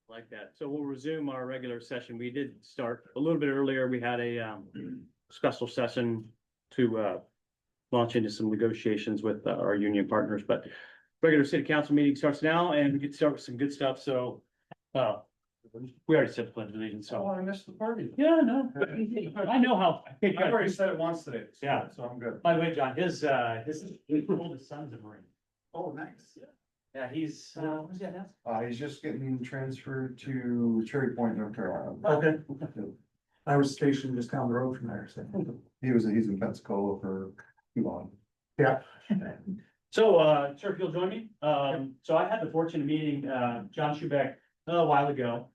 Like that. So we'll resume our regular session. We did start a little bit earlier. We had a special session to launch into some negotiations with our union partners, but regular city council meeting starts now and we get to start with some good stuff. So we already said the pledge of allegiance. So I missed the party. yeah, no, I know how. I've already said it once today. Yeah. So I'm good. By the way, John, his oldest son's a Marine. Oh, nice. Yeah, he's what's he at now? He's just getting transferred to Cherry Point, North Carolina. Okay. I was stationed just down the road from there, so. He's in Pensacola for too long. Yeah. So, sir, if you'll join me. So I had the fortune of meeting, John Schubeck a while ago.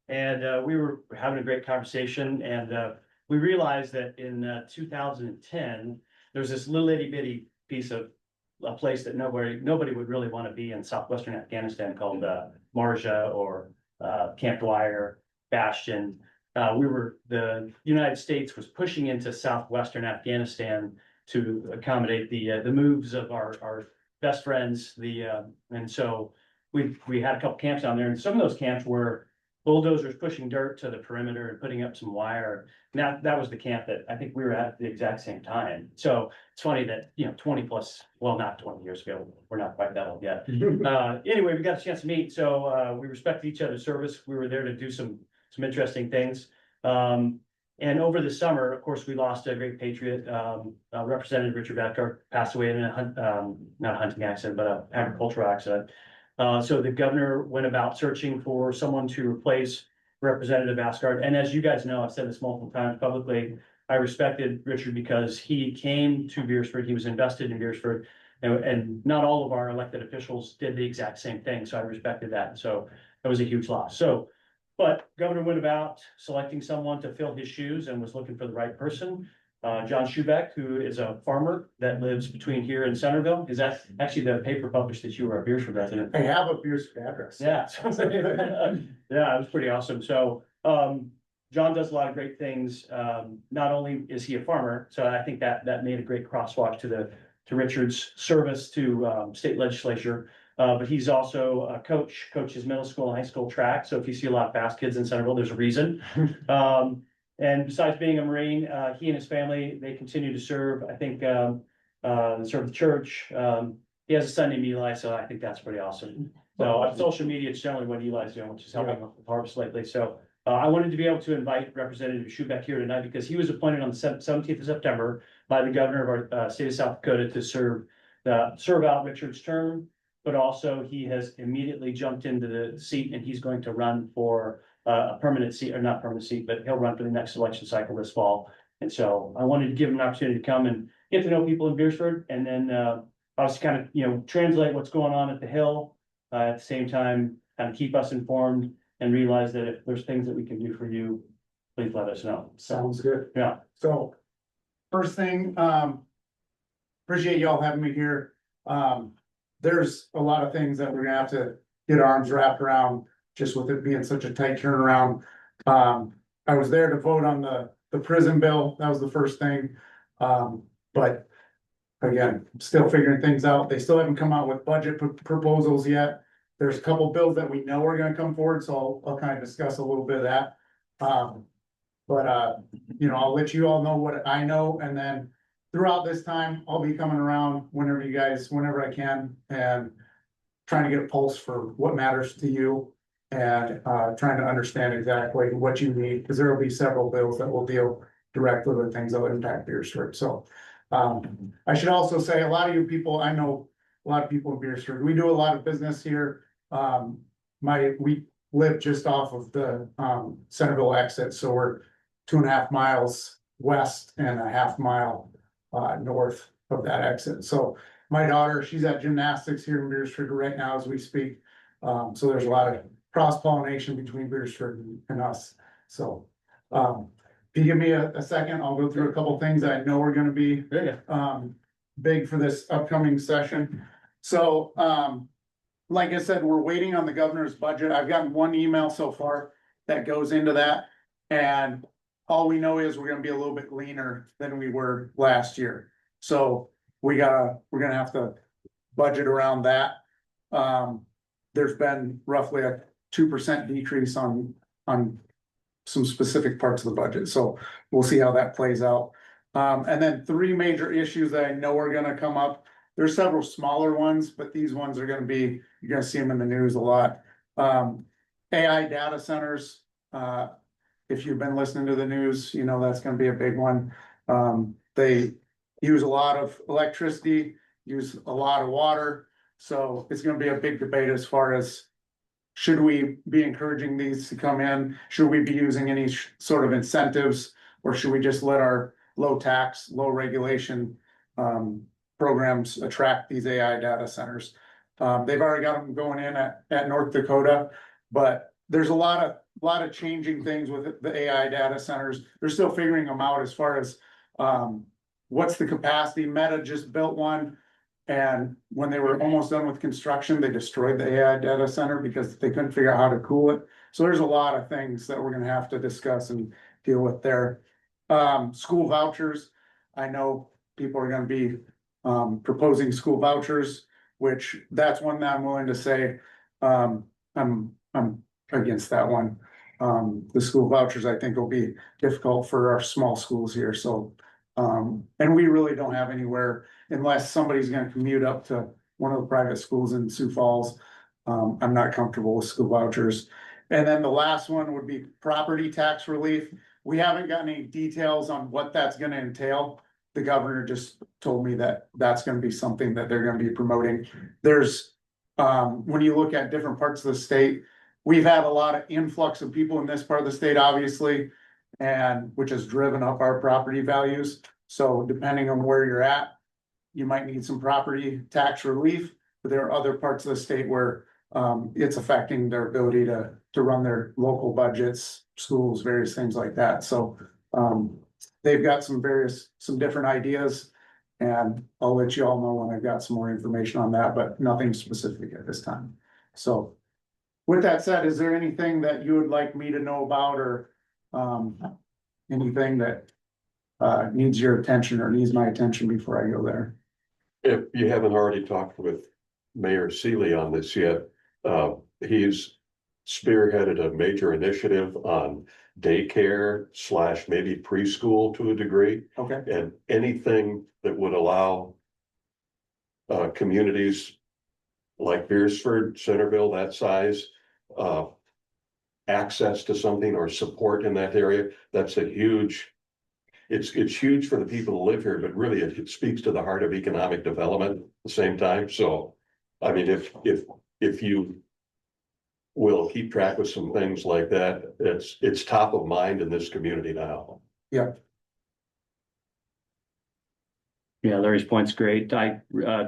And, we were having a great conversation and, we realized that in, 2010, there's this little itty bitty piece of a place that nobody would really want to be in southwestern Afghanistan called, Marja or, Camp Dwyer, Bastion. The United States was pushing into southwestern Afghanistan to accommodate the moves of our best friends, and so we had a couple camps down there, and some of those camps were bulldozers pushing dirt to the perimeter and putting up some wire. And that was the camp that I think we were at the exact same time. So it's funny that, 20 plus, well, not 20 years ago, we're not quite that old yet. Anyway, we got a chance to meet, so we respected each other's service. We were there to do some interesting things. And over the summer, of course, we lost a great patriot, Representative Richard Badgard passed away in not a hunting accident, but an agricultural accident. So the governor went about searching for someone to replace Representative Badgard. And as you guys know, I've said this multiple times publicly, I respected Richard because he came to Beresford, he was invested in Beresford, and not all of our elected officials did the exact same thing. So I respected that. So that was a huge loss. But governor went about selecting someone to fill his shoes and was looking for the right person. John Schubeck, who is a farmer that lives between here and Centerville. Is that actually the paper published that you were a Beresford resident? I have a Beresford address. Yeah. Yeah, it was pretty awesome. So, John does a lot of great things. Not only is he a farmer, so I think that made a great crosswalk to Richard's service to, state legislature. But he's also a coaches middle school and high school track. So if you see a lot of fast kids in Centerville, there's a reason. And besides being a Marine, he and his family, they continue to serve, I think, serve the church. He has a son named Eli, so I think that's pretty awesome. So on social media, it's generally what Eli's doing, which is helping with harvest lately. So I wanted to be able to invite Representative Schubeck here tonight because he was appointed on the 17th of September by the governor of our state of South Dakota to serve out Richard's term. But also he has immediately jumped into the seat and he's going to run for a permanent seat, or not permanent seat, but he'll run for the next election cycle this fall. And so I wanted to give him an opportunity to come and get to know people in Beresford and then obviously kind of, translate what's going on at the Hill. At the same time, kind of keep us informed and realize that if there's things that we can do for you, please let us know. Sounds good. Yeah. So first thing, appreciate y'all having me here. There's a lot of things that we're gonna have to get arms wrapped around, just with it being such a tight turnaround. I was there to vote on the prison bill. That was the first thing. But again, still figuring things out. They still haven't come out with budget proposals yet. There's a couple bills that we know are gonna come forward, so I'll kind of discuss a little bit of that. I'll let you all know what I know, and then throughout this time, I'll be coming around whenever I can, and trying to get a pulse for what matters to you, and trying to understand exactly what you need, because there will be several bills that will deal directly with things that will impact Beresford. So I should also say, a lot of you people, I know a lot of people in Beresford, we do a lot of business here. We live just off of the Centerville exit, so we're 2.5 miles west and a half mile north of that exit. So my daughter, she's at gymnastics here in Beresford right now as we speak. So there's a lot of cross-pollination between Beresford and us. So if you give me a second, I'll go through a couple things that I know are gonna be big for this upcoming session. So like I said, we're waiting on the governor's budget. I've gotten one email so far that goes into that. And all we know is we're gonna be a little bit leaner than we were last year. So we're gonna have to budget around that. There's been roughly a 2% decrease on some specific parts of the budget, so we'll see how that plays out. And then three major issues that I know are gonna come up. There's several smaller ones, but these ones are gonna be, you're gonna see them in the news a lot. AI data centers, if you've been listening to the news, you know that's gonna be a big one. They use a lot of electricity, use a lot of water, so it's gonna be a big debate as far as should we be encouraging these to come in? Should we be using any sort of incentives? Or should we just let our low tax, low regulation programs attract these AI data centers? They've already got them going in at North Dakota, but there's a lot of changing things with the AI data centers. They're still figuring them out as far as what's the capacity. Meta just built one. And when they were almost done with construction, they destroyed the AI data center because they couldn't figure out how to cool it. So there's a lot of things that we're gonna have to discuss and deal with there. School vouchers, I know people are gonna be proposing school vouchers, which that's one that I'm willing to say, I'm against that one. The school vouchers, I think, will be difficult for our small schools here, so. And we really don't have anywhere unless somebody's gonna commute up to one of the private schools in Sioux Falls. I'm not comfortable with school vouchers. And then the last one would be property tax relief. We haven't got any details on what that's gonna entail. The governor just told me that that's gonna be something that they're gonna be promoting. There's, when you look at different parts of the state, we've had a lot of influx of people in this part of the state, obviously, and which has driven up our property values. So depending on where you're at, you might need some property tax relief, but there are other parts of the state where it's affecting their ability to run their local budgets, schools, various things like that. So they've got some different ideas, and I'll let you all know when I've got some more information on that, but nothing specific at this time. So with that said, is there anything that you would like me to know about, or anything that needs your attention or needs my attention before I go there? If you haven't already talked with Mayor Seeley on this yet, he's spearheaded a major initiative on daycare / maybe preschool to a degree. Okay. And anything that would allow communities like Beresford, Centerville, that size, access to something or support in that area, that's a huge, it's huge for the people who live here, but really it speaks to the heart of economic development at the same time. So, I mean, if you will keep track of some things like that, it's top of mind in this community now. Yeah. Yeah, Larry's point's great. I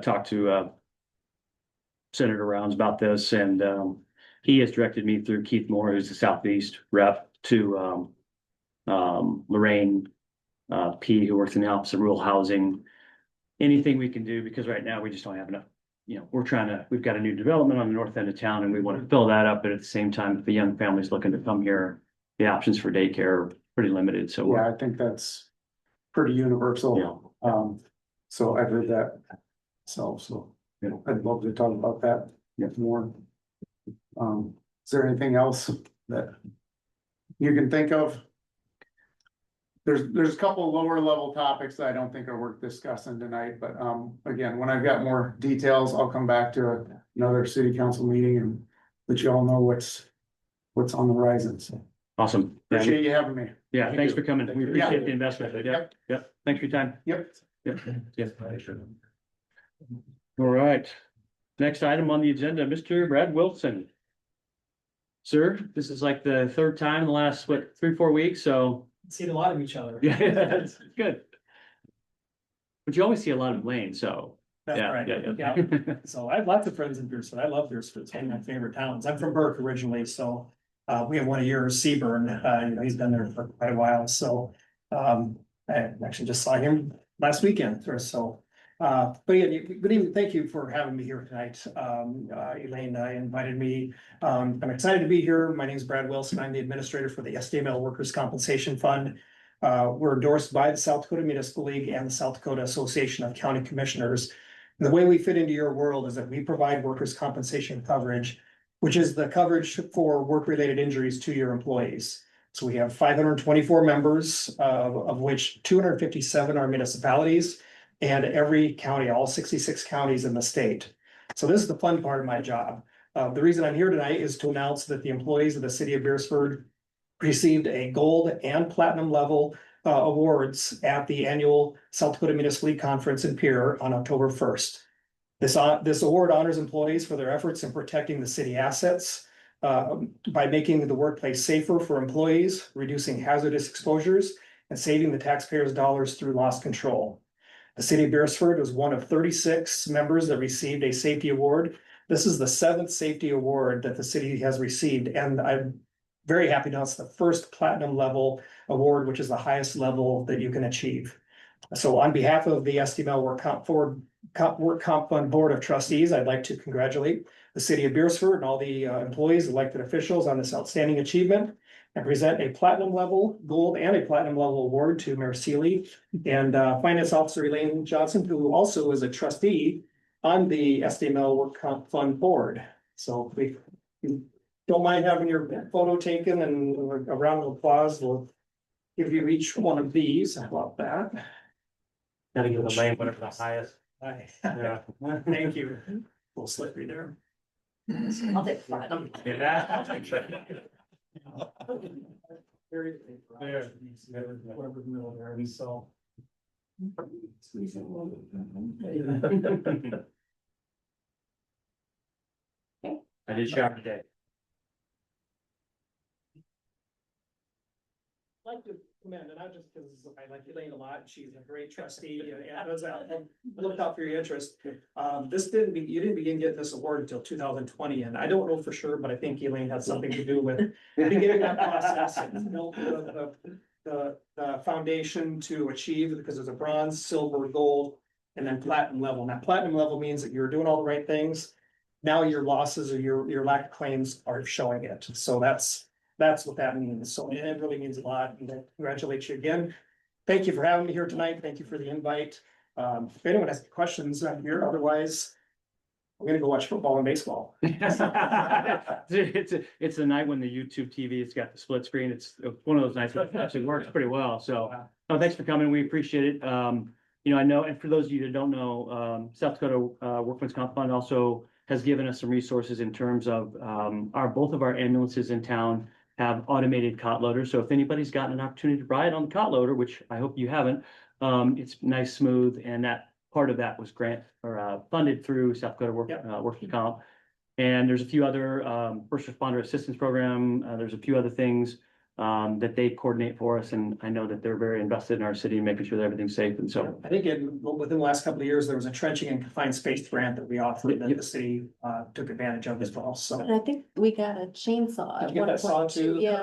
talked to Senator Rounds about this, and he has directed me through Keith Moore, who's the Southeast rep, to Lorraine P, who works in the Office of Rural Housing. Anything we can do, because right now we just don't have enough. You know, we've got a new development on the north end of town, and we want to fill that up. But at the same time, if the young family's looking to come here, the options for daycare are pretty limited. So Yeah, I think that's pretty universal. Yeah. So I've heard that. So Yeah. I'd love to talk about that more. Is there anything else that you can think of? There's a couple of lower level topics that I don't think are worth discussing tonight, but again, when I've got more details, I'll come back to another city council meeting and let you all know what's on the horizon. So awesome. appreciate you having me. Yeah, thanks for coming. We appreciate the investment. Yep. Yep. Thanks for your time. Yep. Yep. All right. Next item on the agenda, Mr. Brad Wilson. Sir, this is like the third time in the last, 3-4 weeks, so. Seen a lot of each other. Yeah, that's good. But you always see a lot of Lane, so. That's Yeah, right. yeah. So I have lots of friends in Beresford. I love Beresford. It's one of my favorite towns. I'm from Burke originally, so we have one of yours, Seaburn. He's been there for quite a while. So I actually just saw him last weekend or so. But yeah, good evening. Thank you for having me here tonight. Elaine invited me. I'm excited to be here. My name is Brad Wilson. I'm the administrator for the SDML Workers' Compensation Fund. We're endorsed by the South Dakota Municipal League and the South Dakota Association of County Commissioners. And the way we fit into your world is that we provide workers' compensation coverage, which is the coverage for work-related injuries to your employees. So we have 524 members, of which 257 are municipalities, and every county, all 66 counties in the state. So this is the fun part of my job. The reason I'm here tonight is to announce that the employees of the city of Beresford received a gold and platinum level awards at the annual South Dakota Municipal League Conference in Pierre on October 1st. This award honors employees for their efforts in protecting the city assets by making the workplace safer for employees, reducing hazardous exposures, and saving the taxpayers' dollars through loss control. The city of Beresford was one of 36 members that received a safety award. This is the 7th safety award that the city has received, and I'm very happy to announce the first platinum level award, which is the highest level that you can achieve. So on behalf of the SDML Work Comp Fund Board of Trustees, I'd like to congratulate the city of Beresford and all the employees, elected officials on this outstanding achievement, and present a platinum level, gold, and a platinum level award to Mayor Seeley and Finance Officer Elaine Johnson, who also is a trustee on the SDML Work Comp Fund Board. So if you don't mind having your photo taken and a round of applause, we'll give you each one of these. How about that? Gotta give the lane whatever the highest. Yeah. Thank you. Full slippery there. I'll take platinum. Yeah. Whatever the middle there, and so. I did shower today. Like to commend, and not just because I like Elaine a lot, she's a great trustee, and as I looked out for your interest. You didn't begin getting this award until 2020, and I don't know for sure, but I think Elaine had something to do with beginning that process. And built the foundation to achieve, because there's a bronze, silver, gold, and then platinum level. Now, platinum level means that you're doing all the right things. Now your losses or your lack of claims are showing it, so that's what that means. So it really means a lot, and I congratulate you again. Thank you for having me here tonight. Thank you for the invite. If anyone has questions, I'm here. Otherwise, we're gonna go watch football and baseball. It's a night when the YouTube TV, it's got the split screen. It's one of those nights that actually works pretty well. So, no, thanks for coming. We appreciate it. I know, and for those of you that don't know, South Dakota Workman's Comp Fund also has given us some resources in terms of both of our ambulances in town have automated cot loaders. So if anybody's gotten an opportunity to ride on the cot loader, which I hope you haven't, it's nice, smooth, and that part of that was funded through South Dakota Working Comp. And there's a few other first responder assistance program. There's a few other things that they coordinate for us, and I know that they're very invested in our city and making sure that everything's safe. And so I think within the last couple of years, there was a trenching and confined space grant that we offered that the city took advantage of as well. So. And I think we got a chainsaw. Did at you get one that saw point, too? Yeah.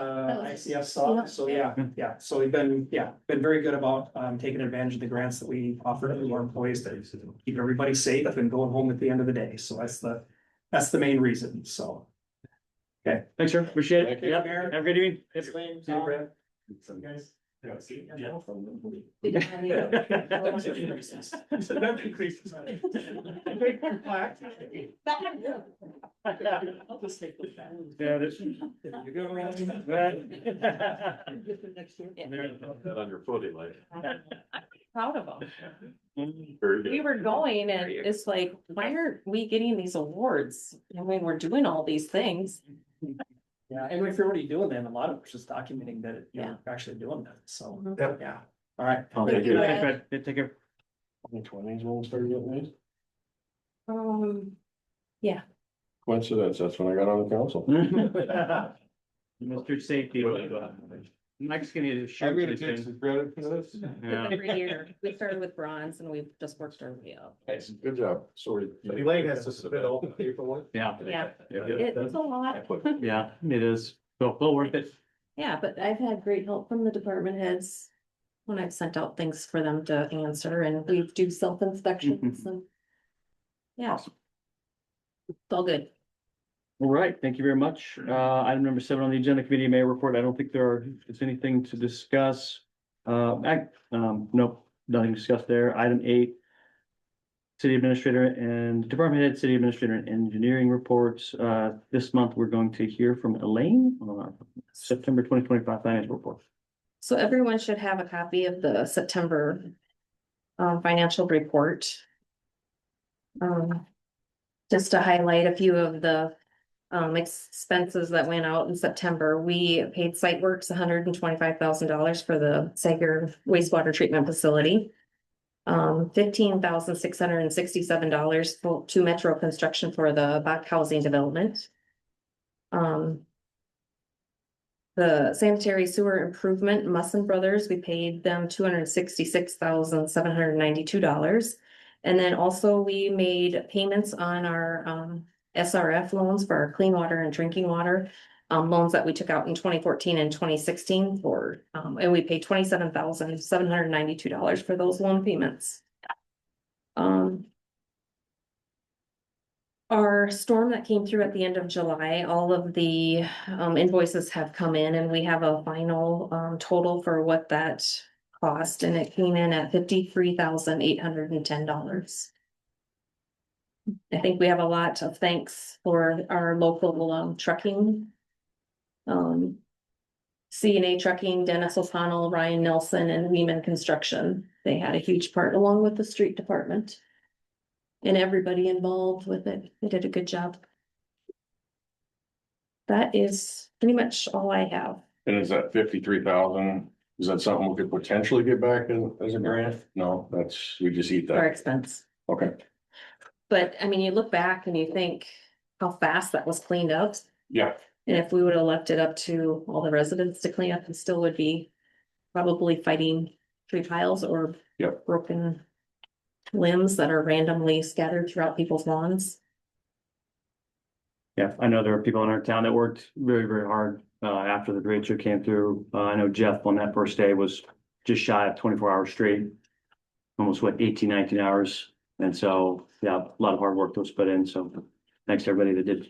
ICF saw, so yeah, so we've been very good about taking advantage of the grants that we offer to our employees to keep everybody safe and going home at the end of the day, so that's the main reason, so. okay, thanks, sir. Appreciate it. Thank you, Yep. Mayor. Have a good evening. It's Lane, See you, Tom. Brad. See you guys. We don't have any- I'll just take the fan. Yeah, this. You go around. On your footing, like, Proud of them. very We good. were going and it's like, why aren't we getting these awards? I mean, we're doing all these things. Yeah, and if you're already doing them, a lot of it's just documenting that you're Yeah. actually doing that, so. Mhm. Yep. Yeah, all right. Thank you, you. Brad. Thanks, Brad. Take care. 2020s when we started getting these. Yeah, Coincidence, that's when I got on the council. Mr. Safety. Mike's gonna do I'm gonna shoot take soon. some credit for this. Yeah. every year. We started with bronze and we've just worked our way up. Nice, good job, sorry. Elaine has to submit all the paperwork. Yeah, Yeah, Yeah. it's a lot. yeah, it is. Well worth it. Yeah, but I've had great help from the department heads when I've sent out things for them to answer, and we do self-inspections and. Yeah. Awesome. It's all good. All right, thank you very much. Item number 7 on the agenda, committee mayor report. I don't think is anything to discuss. Nope, nothing to discuss there. Item 8. city administrator and department head, city administrator and engineering reports. This month, we're going to hear from Elaine on our September 2025 financial report. So everyone should have a copy of the September financial report. Just to highlight a few of the expenses that went out in September, we paid Site Works $125,000 for the Sager wastewater treatment facility. $15,667 to Metro Construction for the Bach housing development. The sanitary sewer improvement, Musson Brothers, we paid them $266,792. And then also we made payments on our SRF loans for our clean water and drinking water. Loans that we took out in 2014 and 2016 for, and we paid $27,792 for those loan payments. Our storm that came through at the end of July, all of the invoices have come in and we have a final total for what that cost, and it came in at $53,810. I think we have a lot of thanks for our local trucking. C&A Trucking, Dennis O'Connell, Ryan Nelson, and Weeman Construction. They had a huge part along with the street department. And everybody involved with it. They did a good job. That is pretty much all I have. And is that 53,000? Is that something we could potentially get back as a grant? No, we just eat Our that. expense. Okay, But I mean, you look back and you think how fast that was cleaned up. yeah, And if we would have left it up to all the residents to clean up, it still would be probably fighting tree piles or Yep. broken limbs that are randomly scattered throughout people's lawns. Yeah, I know there are people in our town that worked very, very hard after the derecho came through. I know Jeff on that first day was just shy of 24 hours straight. Almost 18, 19 hours. And so, yeah, a lot of hard work was put in. So thanks to everybody that who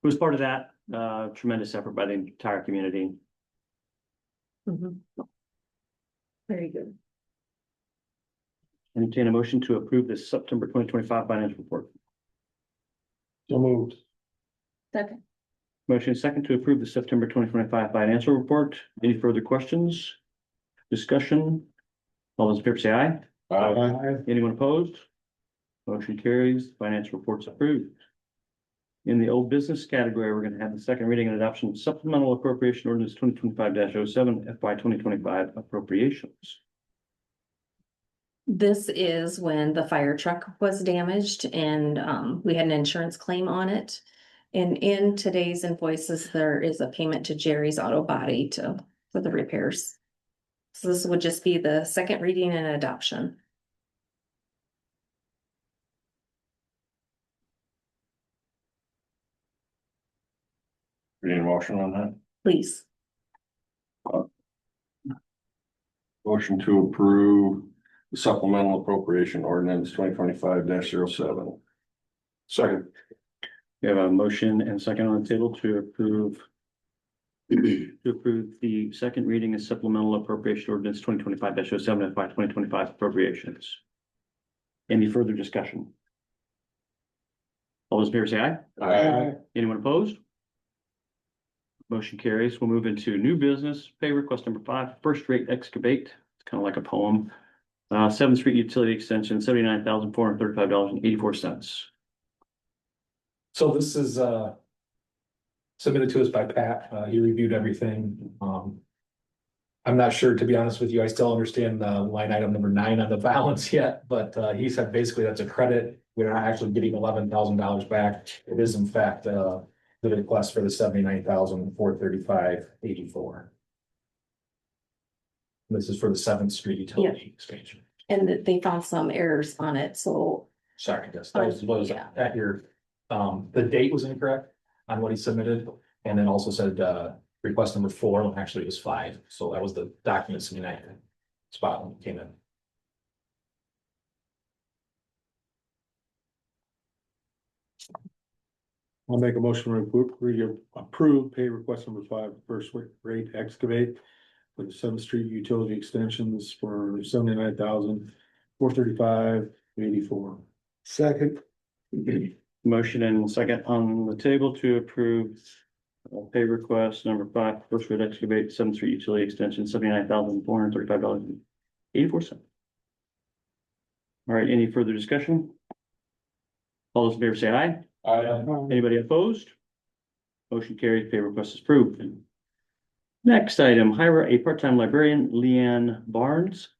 was part of that. Tremendous effort by the entire community. Very good. Entertain a motion to approve the September 2025 financial report. so moved. Second. Motion second to approve the September 2025 financial report. Any further questions? Discussion? All those in favor say aye. Anyone opposed? Motion carries. Financial report's approved. In the old business category, we're going to have the second reading and adoption of supplemental appropriation ordinance 2025-07 FY 2025 appropriations. This is when the fire truck was damaged and we had an insurance claim on it. And in today's invoices, there is a payment to Jerry's Auto Body for the repairs. So this would just be the second reading and adoption. We need a motion on that? Please. Motion to approve the supplemental appropriation ordinance 2025-07. Second. We have a motion and second on the table to approve the second reading of supplemental appropriation ordinance 2025-07 FY 2025 appropriations. Any further discussion? All those in favor say aye. Aye. Anyone opposed? Motion carries. We'll move into new business. Pay request number 5, first rate excavate. It's kind of like a poem. 7th Street Utility Extension, $79,435.84. So this is submitted to us by Pat. He reviewed everything. I'm not sure, to be honest with you. I still understand line item number 9 on the balance yet, but he said basically that's a credit. We're not actually getting $11,000 back. It is in fact the request for the $79,435.84. This is for the 7th Street utility expansion. And that they found some errors on it, so. Sorry, yes, that was Yeah. at your, the date was incorrect on what he submitted. And then also said, request number 4, when actually it was 5. So that was the documents in that spot when it came in. I'll make a motion to approve pay request number 5, first rate excavate for the 7th Street utility extensions for $79,435.84. Second. Motion and second on the table to approve. Pay request number 5, Beresford excavate 7th Street utility extension, $79,435.84. All right, any further discussion? All those in favor say aye. Anybody opposed? Motion carried, pay request is approved. Next item, hire a part-time librarian, Leanne Barnes.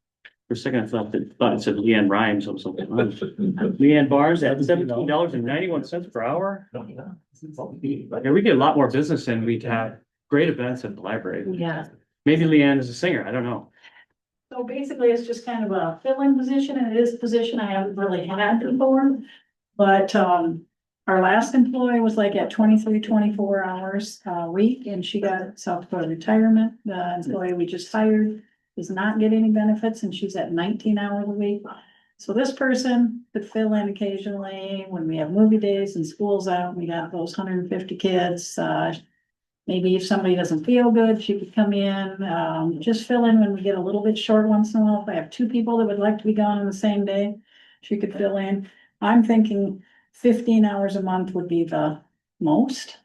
For a second, I thought it said Leanne Rhymes or something. Leanne Barnes at $17.91 per hour. Yeah, we get a lot more business and we'd have great events at the library. Yeah, Maybe Leanne is a singer, I don't know. so basically it's just kind of a fill-in position and it is a position I haven't really had before. But, our last employee was like at 23, 24 hours a week and she got South Dakota retirement. The employee we just hired does not get any benefits and she's at 19 hours a week. So this person could fill in occasionally when we have movie days and school's out, we got those 150 kids. Maybe if somebody doesn't feel good, she could come in, just fill in when we get a little bit short once in a while. If I have 2 people that would like to be gone on the same day, she could fill in. I'm thinking 15 hours a month would be the most.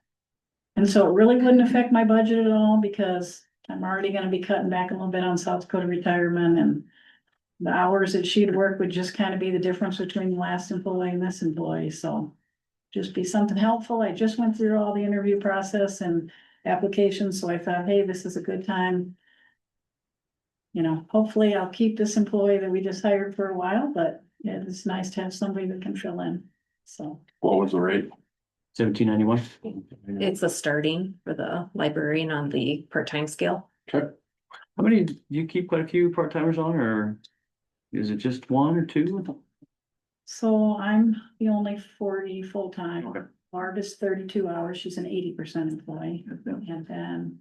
And so it really wouldn't affect my budget at all because I'm already gonna be cutting back a little bit on South Dakota retirement and the hours that she'd work would just kind of be the difference between the last employee and this employee, so just be something helpful. I just went through all the interview process and applications, so I thought, hey, this is a good time. You know, hopefully I'll keep this employee that we just hired for a while, but yeah, it's nice to have somebody that can fill in, so. What was the rate? $17.91. It's a starting for the librarian on the part-time scale. How many, do you keep quite a few part-timers on, or is it just 1 or 2? So I'm the only 40 full-time. Okay. Barb is 32 hours, she's an 80% employee, and then.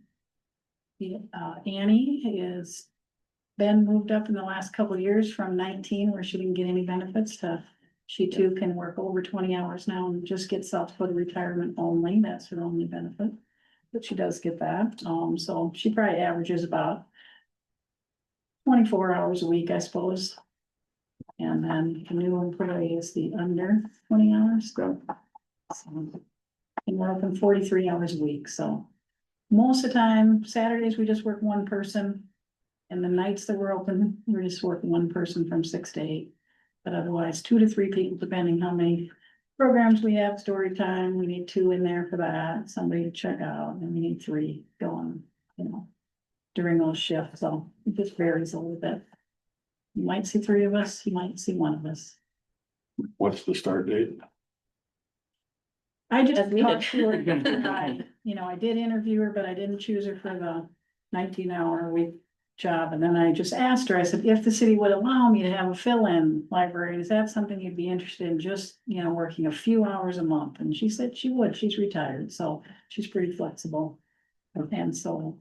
Annie is been moved up in the last couple of years from 19, where she didn't get any benefits, to she too can work over 20 hours now and just get South Dakota retirement only, that's her only benefit. But she does get that, so she probably averages about 24 hours a week, I suppose. And then the new employee is the under 20 hours. So, and we're open 43 hours a week, so most of the time, Saturdays, we just work 1 person. And the nights that we're open, we're just working 1 person from 6 to 8. But otherwise, 2 to 3 people, depending how many programs we have, story time, we need 2 in there for that, somebody to check out, and we need 3 going, you know, during those shifts, so it just varies a little bit. You might see 3 of us, you might see 1 of us. What's the start date? I just As needed. talked to her, I did interview her, but I didn't choose her for the 19-hour week job. And then I just asked her, I said, if the city would allow me to have a fill-in library, is that something you'd be interested in, just, working a few hours a month? And she said she would, she's retired, so she's pretty flexible. And so,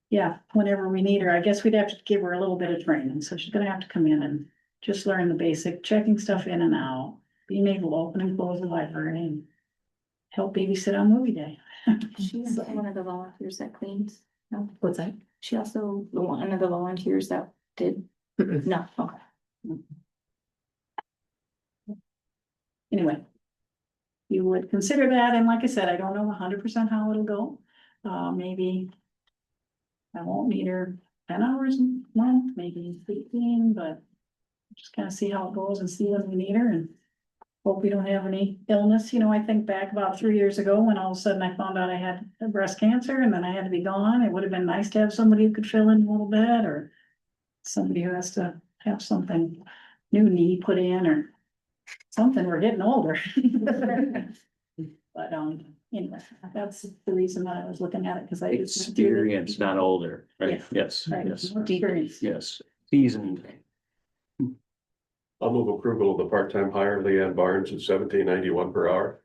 yeah, whenever we need her, I guess we'd have to give her a little bit of training, so she's gonna have to come in and just learn the basic, checking stuff in and out, being able to open and close the library and help babysit on movie day. She's one of the volunteers that cleans. No, What's that? she also one of the volunteers that did. No, okay. Anyway. You would consider that, and like I said, I don't know 100% how it'll go. Maybe. I won't need her 10 hours a month, maybe 15, but. Just kind of see how it goes and see when we need her, and. Hope we don't have any illness. I think back about 3 years ago when all of a sudden I found out I had breast cancer and then I had to be gone. It would have been nice to have somebody who could fill in a little bit, or somebody who has to have something new knee put in or something. We're getting older. But anyway, that's the reason that I was looking at it, because I Experience, not older, right? Yes, Right. yes, Experience. yes, seasoned. I'll move approval of the part-time hire Leanne Barnes at $17.91 per hour.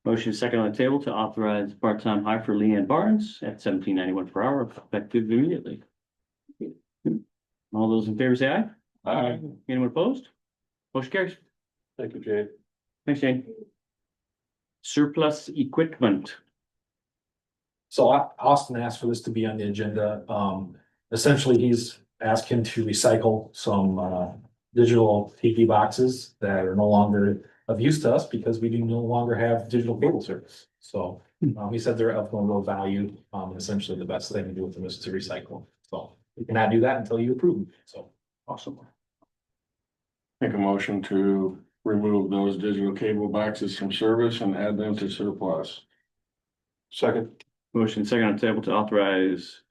Motion second on the table to authorize part-time hire for Leanne Barnes at $17.91 per hour, effective immediately. All those in favor say aye. Aye. Anyone opposed? Motion carries. Thank you, Jane. Thanks, Jane. Surplus equipment. So Austin asked for this to be on the agenda. Essentially, he's asked him to recycle some digital TV boxes that are no longer of use to us because we do no longer have digital cable service. So, he said they're of no real value, essentially the best thing to do with them is to recycle. So we cannot do that until you approve, so. Awesome. Make a motion to remove those digital cable boxes from service and add them to surplus. Second. Motion second on the table to authorize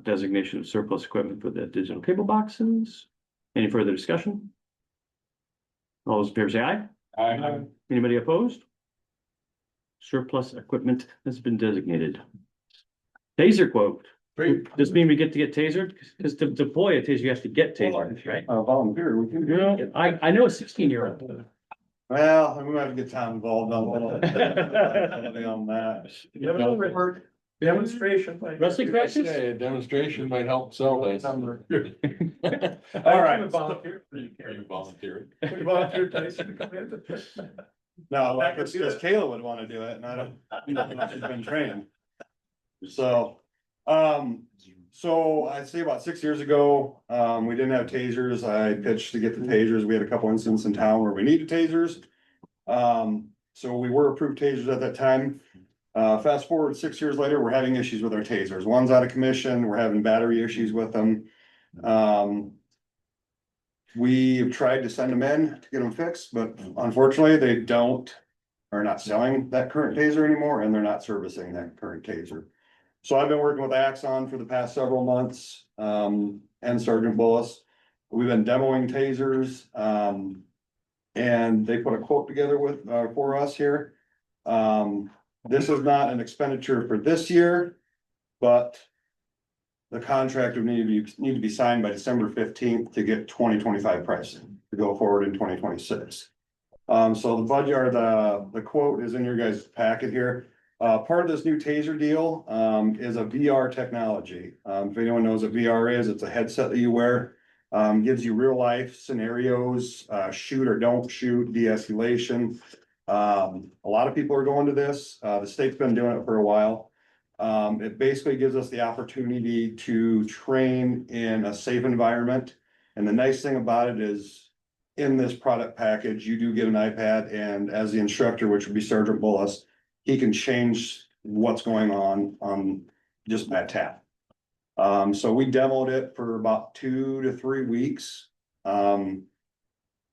designation of surplus equipment for the digital cable boxes. Any further discussion? All those in favor say aye. Aye. Anybody opposed? Surplus equipment has been designated. Taser quote. Does this mean we get to get tasered? Because to deploy a taser, you have to get tasered, right? Volunteer, we can. Yeah, I know a 16-year-old. Well, I'm gonna have to get Tom involved on that. Demonstration. Wrestling practice? A demonstration might help sell this. All right. Are you volunteering? No, like, because Kayla would wanna do it, and I don't know if she's been trained. So, I'd say about 6 years ago, we didn't have tasers. I pitched to get the tasers. We had a couple incidents in town where we needed tasers. So we were approved tasers at that time. Fast forward 6 years later, we're having issues with our tasers. One's out of commission. We're having battery issues with them. We've tried to send them in to get them fixed, but unfortunately, they are not selling that current taser anymore, and they're not servicing that current taser. So I've been working with Axon for the past several months, and Sergeant Bullis. We've been demoing tasers, and they put a quote together for us here. This is not an expenditure for this year, but the contract would need to be signed by December 15th to get 2025 pricing to go forward in 2026. So the budget or the quote is in your guys' packet here. Part of this new taser deal, is a VR technology. If anyone knows what VR is, it's a headset that you wear. Gives you real life scenarios, shoot or don't shoot, de-escalation. A lot of people are going to this. The state's been doing it for a while. It basically gives us the opportunity to train in a safe environment. And the nice thing about it is in this product package, you do get an iPad, and as the instructor, which would be Sergeant Bullis, he can change what's going on just that tap. So we demoed it for about 2 to 3 weeks.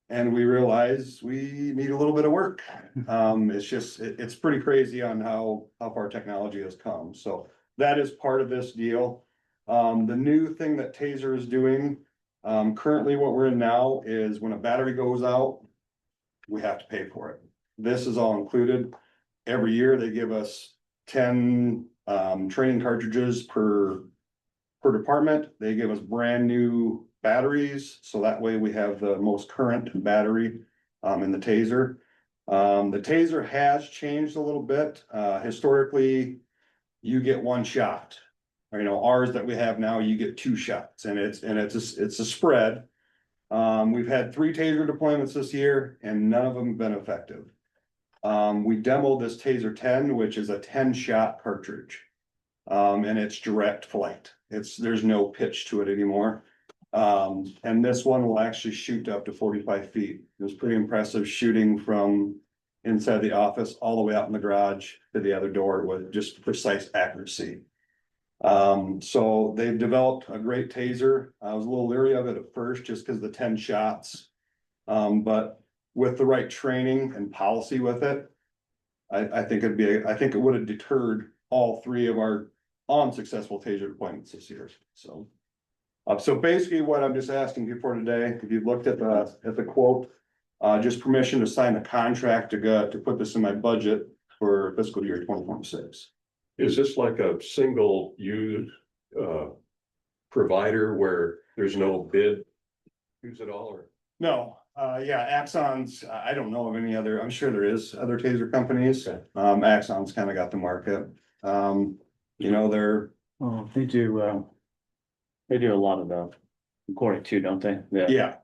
And we realized we need a little bit of work. It's pretty crazy on how far technology has come. So that is part of this deal. The new thing that Taser is doing, currently what we're in now is when a battery goes out, we have to pay for it. This is all included. Every year they give us 10 training cartridges per department. They give us brand new batteries, so that way we have the most current battery in the Taser. The Taser has changed a little bit. Historically, you get 1 shot. Or, ours that we have now, you get 2 shots, and it's a spread. We've had 3 Taser deployments this year, and none of them have been effective. We demoed this Taser 10, which is a 10-shot cartridge. And it's direct flight. There's no pitch to it anymore. And this one will actually shoot up to 45 feet. It was pretty impressive shooting from inside the office all the way out in the garage to the other door with just precise accuracy. So they've developed a great Taser. I was a little leery of it at first just because of the 10 shots. But with the right training and policy with it, I think it would have deterred all 3 of our unsuccessful Taser deployments this year. So basically what I'm just asking you for today, if you've looked at the quote, just permission to sign a contract to put this in my budget for fiscal year 2026. Is this like a single use provider where there's no bid? Use it all or? No, Axon's, I don't know of any other, I'm sure there is other Taser companies. Okay. Axon's kind of got the market. They're. Oh, they do a lot of the recording too, don't they? Yeah.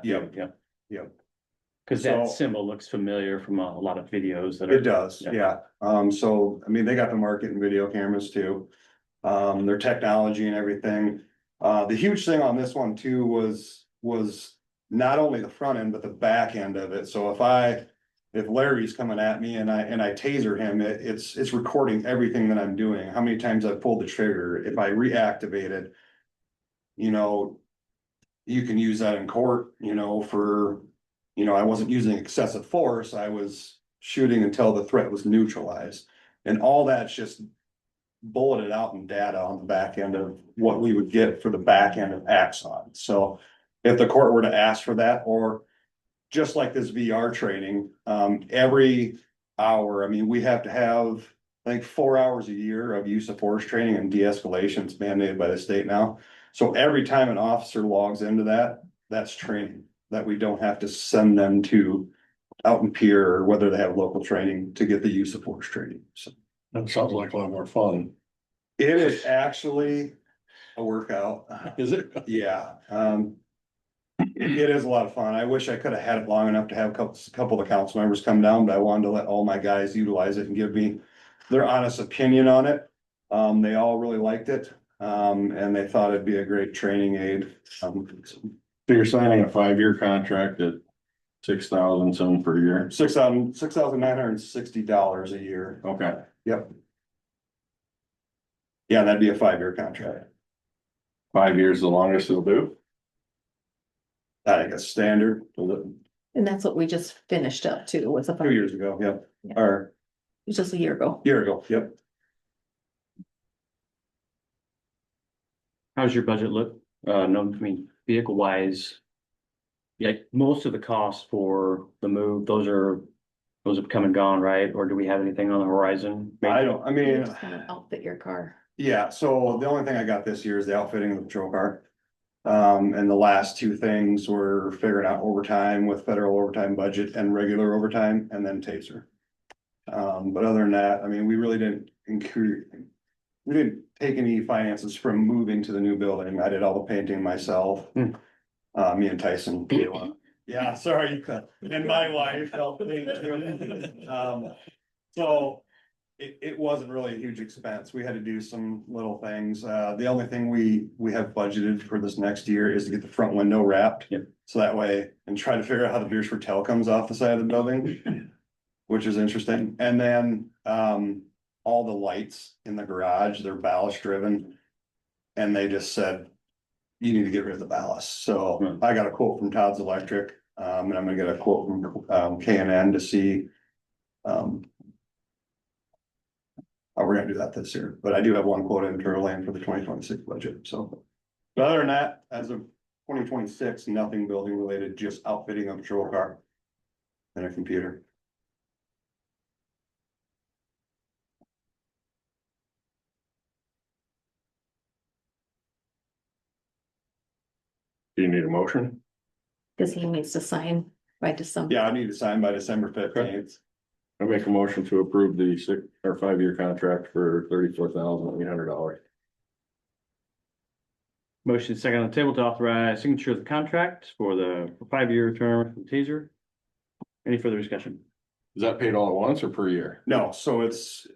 Yeah. Cause that symbol looks familiar from a lot of videos that are. It does, yeah. They got the market in video cameras too. Their technology and everything. The huge thing on this one too was not only the front end, but the back end of it. So if Larry's coming at me and I taser him, it's recording everything that I'm doing, how many times I've pulled the trigger, if I reactivate it. You know, you can use that in court, for, I wasn't using excessive force, I was shooting until the threat was neutralized. And all that's just bulleted out in data on the back end of what we would get for the back end of Axon. So if the court were to ask for that, or just like this VR training, every hour, I mean, we have to have, I think, 4 hours a year of use of force training and de-escalation. It's mandated by the state now. So every time an officer logs into that, that's training that we don't have to send them to out in Pier, or whether they have local training to get the use of force training. So That sounds like a lot more fun. it is actually a workout. Is it? Yeah, it is a lot of fun. I wish I could have had it long enough to have a couple of the council members come down, but I wanted to let all my guys utilize it and give me their honest opinion on it. They all really liked it, and they thought it'd be a great training aid. So you're signing a 5-year contract at 6,000 some per year? $6,960 a year. Okay. Yep. Yeah, that'd be a 5-year contract. 5 years the longest it'll do? I think it's standard. And that's what we just finished up too, was a 2 years ago, yep, or just a year ago. year ago, yep. How's your budget look? No, I mean, vehicle wise. Yeah, most of the costs for the move, those have come and gone, right? Or do we have anything on the horizon? I You mean, just kind of outfit your car. yeah, so the only thing I got this year is the outfitting of the patrol car. And the last 2 things were figuring out overtime with federal overtime budget and regular overtime, and then taser. But other than that, I mean, we really didn't we didn't take any finances from moving to the new building. I did all the painting myself. Me and Tyson. Yeah, sorry, and my wife helped me. So it wasn't really a huge expense. We had to do some little things. The only thing we have budgeted for this next year is to get the front window wrapped. Yep. So that way, and try to figure out how the Beresford tail comes off the side of the building, which is interesting. And then, all the lights in the garage, they're ballast driven. And they just said, you need to get rid of the ballast. So I got a quote from Todd's Electric, and I'm gonna get a quote from K&N to see. We're gonna do that this year, but I do have one quote in Turtle Lane for the 2026 budget, so. But other than that, as of 2026, nothing building related, just outfitting a patrol car. And a computer. Do you need a motion? Cause he needs to sign by December. Yeah, I need to sign by December 15th. I make a motion to approve the 5-year contract for $34,800. Motion second on the table to authorize signature of the contract for the 5-year term from Taser. Any further discussion? Is that paid all at once or per year? No, so it's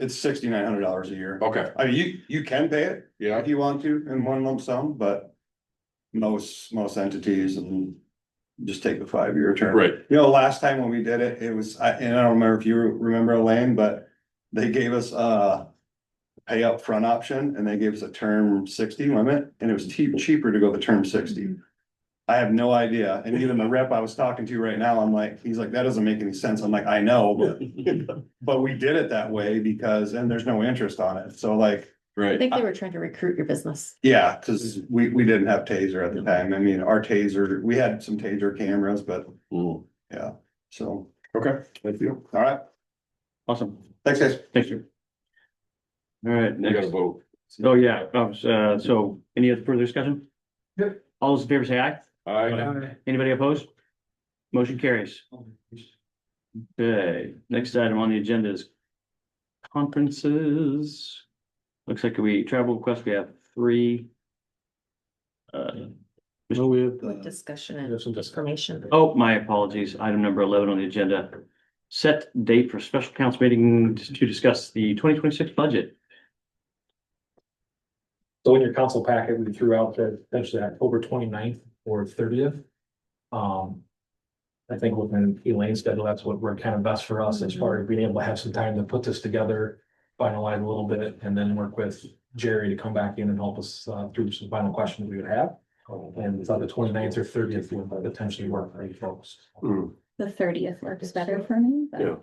$6,900 a year. Okay, I mean, you can pay it yeah, if you want to in one lump sum, but. Most entities and just take the 5-year term. right. Last time when we did it, it was, and I don't remember if you remember, Elaine, but they gave us a pay up front option and they gave us a term 60 limit, and it was cheaper to go the term 60. I have no idea. And even the rep I was talking to right now, he's like, that doesn't make any sense. I'm like, I know, but we did it that way and there's no interest on it. So I Right. think they were trying to recruit your business. yeah, cause we didn't have taser at the time. I mean, our taser, we had some taser cameras, but yeah, so. Okay, thank you. All right, Awesome. thanks, guys. Thank you. All right, We gotta next. vote. Oh, yeah. So any other further discussion? Yep. All those in favor say aye. Aye. Anybody opposed? Motion carries. Okay, next item on the agenda is conferences. Looks like travel requests, we have 3. No, we have, With discussion and there's some discussion. information. Oh, my apologies. Item number 11 on the agenda. Set date for special council meeting to discuss the 2026 budget. So in your council packet, we threw out the potentially October 29th or 30th. I think within Elaine's schedule, that's what we're kind of best for us as far as being able to have some time to put this together, finalize a little bit, and then work with Jerry to come back in and help us through some final questions we would have. And we thought the 29th or 30th would potentially work for you folks. The 30th works better for me. but- Yeah.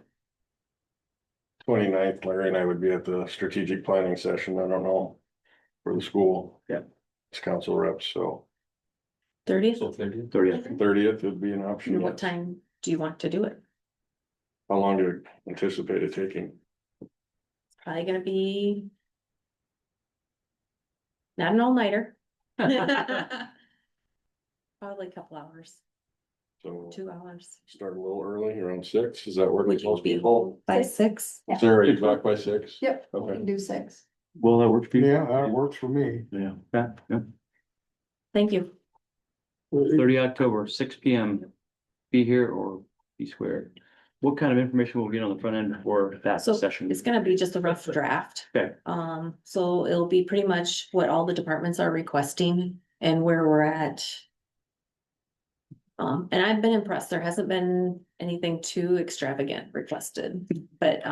29th, Larry and I would be at the strategic planning session, I don't know, for the school. Yeah. It's council reps, so 30th, So 30th. 30th would be an option. and what yes. time do you want to do it? How long do you anticipate it taking? Probably gonna be. Not an all-nighter. Probably a couple hours, So 2 hours. start a little early, around 6, is that working We with can most be people? by 6. Sarah, you back by 6? Yep, we Okay. can do 6. Will that work for you? Yeah, that works for me. Yeah. Yeah, yeah. Thank you. 30 October, 6 P.M. Be here or be square. What kind of information will we get on the front end for that So session? it's gonna be just a rough draft. Okay. So it'll be pretty much what all the departments are requesting and where we're at. And I've been impressed. There hasn't been anything too extravagant requested, but,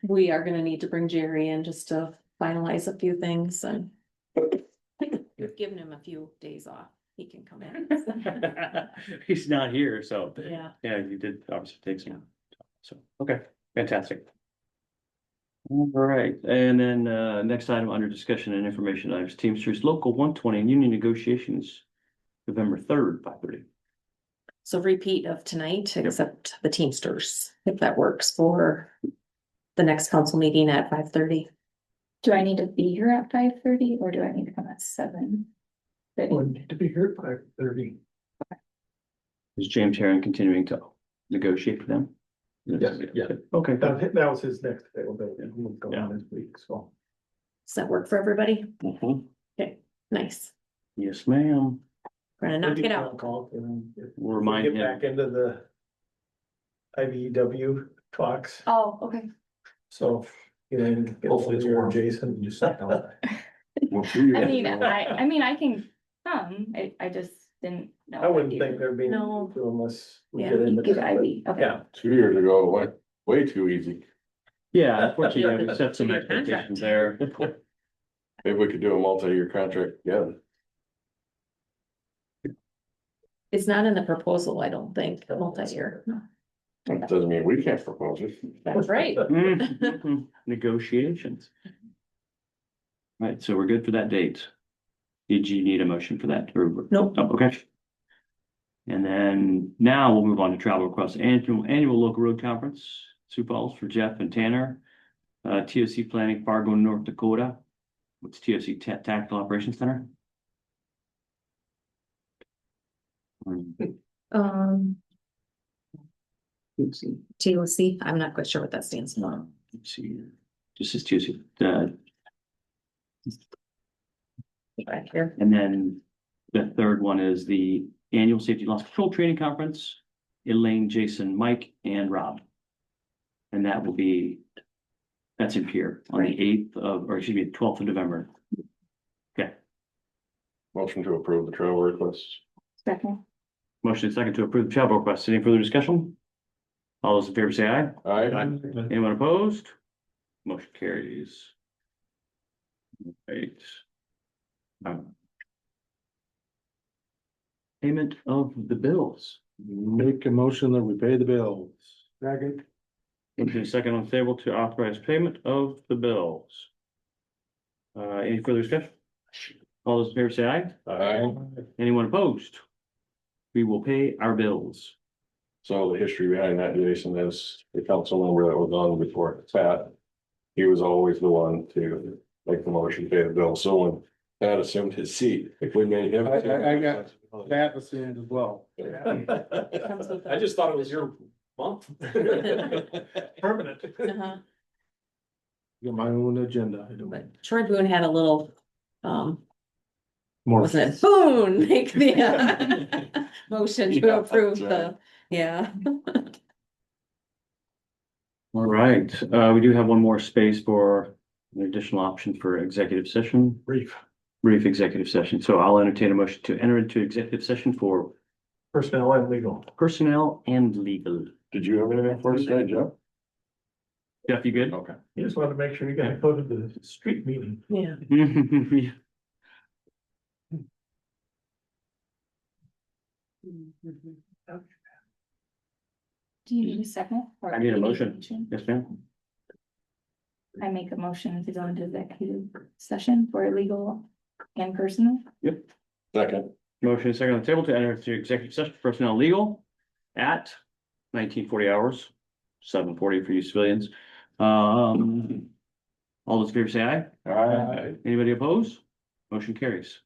we are gonna need to bring Jerry in just to finalize a few things and we've given him a few days off. He can come in. He's not here, so. Yeah. Yeah, you did obviously take some. So, okay, fantastic. All right, and then next item under discussion and information items, Teamsters Local 120 and union negotiations, November 3rd, 5:30. So repeat of tonight, except the Teamsters, if that works for the next council meeting at 5:30. Do I need to be here at 5:30 or do I need to come at 7? Need to be here at 5:30. Is James Herron continuing to negotiate for them? Yes, yeah. Okay. That was his next availability. We'll go on this week, so. Does that work for everybody? Mhm. Okay, nice. Yes, ma'am. We're gonna knock it out. We'll remind him. into the IBEW talks, Oh, okay. so. Hopefully it's more Jason, just. We'll see you. I mean, I can come. I just didn't know. I wouldn't think there'd be. No. Unless. we Yeah. get into Give that, but- IB, okay. Yeah. 2 years ago, it went way too easy. Yeah, unfortunately, we set some Good contract. expectations there. Maybe we could do a multi-year contract together. It's not in the proposal, I don't think, multi-year. That doesn't mean we can't propose it. That's right. Mhm. Negotiations. Right, so we're good for that date. Did you need a motion for that? Or- Nope. Oh, okay. And then now we'll move on to travel across annual local road conference, Sioux Falls for Jeff and Tanner. TOC planning Fargo, North Dakota. What's TOC Tactical Operations Center? TOC, I'm not quite sure what that stands for. Let's see, this is TOC, Back here. and then the third one is the annual safety loss control training conference. Elaine, Jason, Mike, and Rob. And that will be, that's in Pier on the 8th of, or excuse me, 12th of November. Okay, Motion to approve the travel requests. Second. motion is second to approve the travel request. Any further discussion? All those in favor say aye. Aye. Anyone opposed? Motion carries. Right. Payment of the bills. Make a motion that we pay the bills. Second. Into a second on the table to authorize payment of the bills. Any further discussion? All those in favor say aye. Aye. Anyone opposed? We will pay our bills. So the history behind that, Jason, is the council member that was on before, Pat. He was always the one to make the motion, pay the bill. So when Pat assumed his seat, if we made him. I got that was in as well. I just thought it was your month. Permanent. Uh-huh. Got my own agenda. I don't. But Troy Boone had a little, More. wasn't it Boone make the motion to Yeah, approve that's the, yeah. All right, we do have one more space for an additional option for executive session. Brief. Brief executive session. So I'll entertain a motion to enter into executive session for Personnel and legal. Personnel and legal. Did you have anything for us tonight, Jeff? Jeff, you good? Okay. You just wanted to make sure you got to go to the street meeting. Yeah. Yeah. Do you need a second? or I need a do you motion. Yes, ma'am. I make a motion to go into executive session for legal and personal. Second. Motion is second on the table to enter into executive session for personnel and legal at 1940 hours, 7:40 for you civilians. All those in favor say aye. Aye. Anybody opposed? Motion carries.